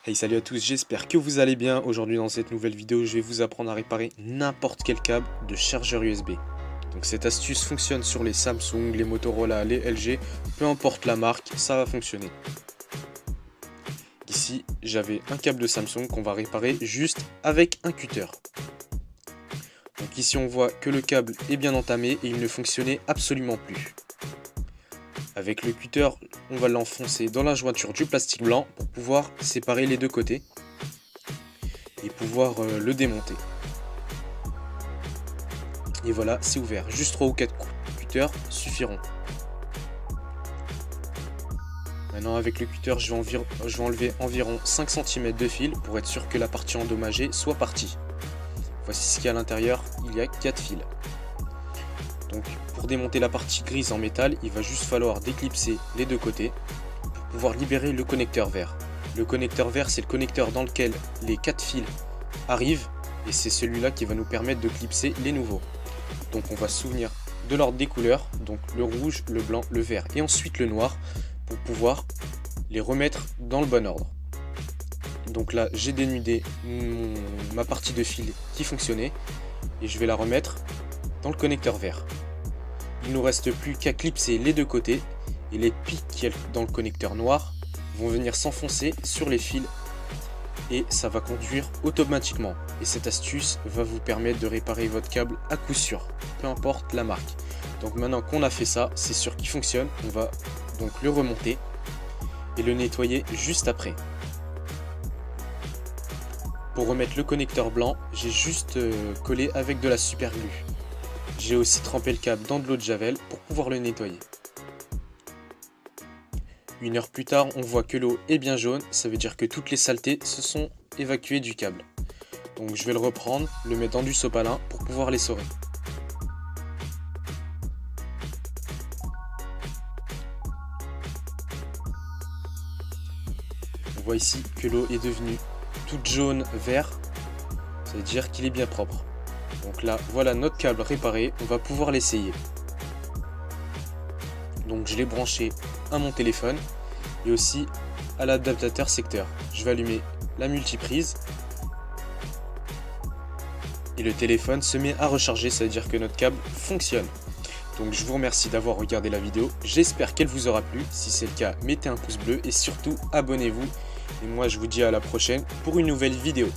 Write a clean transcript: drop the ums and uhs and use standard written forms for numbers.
Hey, salut à tous, j'espère que vous allez bien. Aujourd'hui dans cette nouvelle vidéo, je vais vous apprendre à réparer n'importe quel câble de chargeur USB. Donc cette astuce fonctionne sur les Samsung, les Motorola, les LG, peu importe la marque, ça va fonctionner. Ici, j'avais un câble de Samsung qu'on va réparer juste avec un cutter. Donc ici on voit que le câble est bien entamé et il ne fonctionnait absolument plus. Avec le cutter, on va l'enfoncer dans la jointure du plastique blanc pour pouvoir séparer les deux côtés et pouvoir le démonter. Et voilà, c'est ouvert. Juste 3 ou 4 cutters suffiront. Maintenant avec le cutter, je vais enlever environ 5 cm de fil pour être sûr que la partie endommagée soit partie. Voici ce qu'il y a à l'intérieur, il y a 4 fils. Donc pour démonter la partie grise en métal, il va juste falloir déclipser les deux côtés pour pouvoir libérer le connecteur vert. Le connecteur vert, c'est le connecteur dans lequel les 4 fils arrivent et c'est celui-là qui va nous permettre de clipser les nouveaux. Donc on va se souvenir de l'ordre des couleurs, donc le rouge, le blanc, le vert et ensuite le noir pour pouvoir les remettre dans le bon ordre. Donc là j'ai dénudé ma partie de fil qui fonctionnait et je vais la remettre dans le connecteur vert. Il ne nous reste plus qu'à clipser les deux côtés et les pics qu'il y a dans le connecteur noir vont venir s'enfoncer sur les fils et ça va conduire automatiquement. Et cette astuce va vous permettre de réparer votre câble à coup sûr, peu importe la marque. Donc maintenant qu'on a fait ça, c'est sûr qu'il fonctionne, on va donc le remonter et le nettoyer juste après. Pour remettre le connecteur blanc, j'ai juste collé avec de la super glue. J'ai aussi trempé le câble dans de l'eau de javel pour pouvoir le nettoyer. Une heure plus tard, on voit que l'eau est bien jaune, ça veut dire que toutes les saletés se sont évacuées du câble. Donc je vais le reprendre, le mettre dans du sopalin pour pouvoir l'essorer. On voit ici que l'eau est devenue toute jaune vert, ça veut dire qu'il est bien propre. Donc là, voilà notre câble réparé, on va pouvoir l'essayer. Donc je l'ai branché à mon téléphone et aussi à l'adaptateur secteur. Je vais allumer la multiprise et le téléphone se met à recharger, ça veut dire que notre câble fonctionne. Donc je vous remercie d'avoir regardé la vidéo, j'espère qu'elle vous aura plu. Si c'est le cas, mettez un pouce bleu et surtout abonnez-vous. Et moi je vous dis à la prochaine pour une nouvelle vidéo.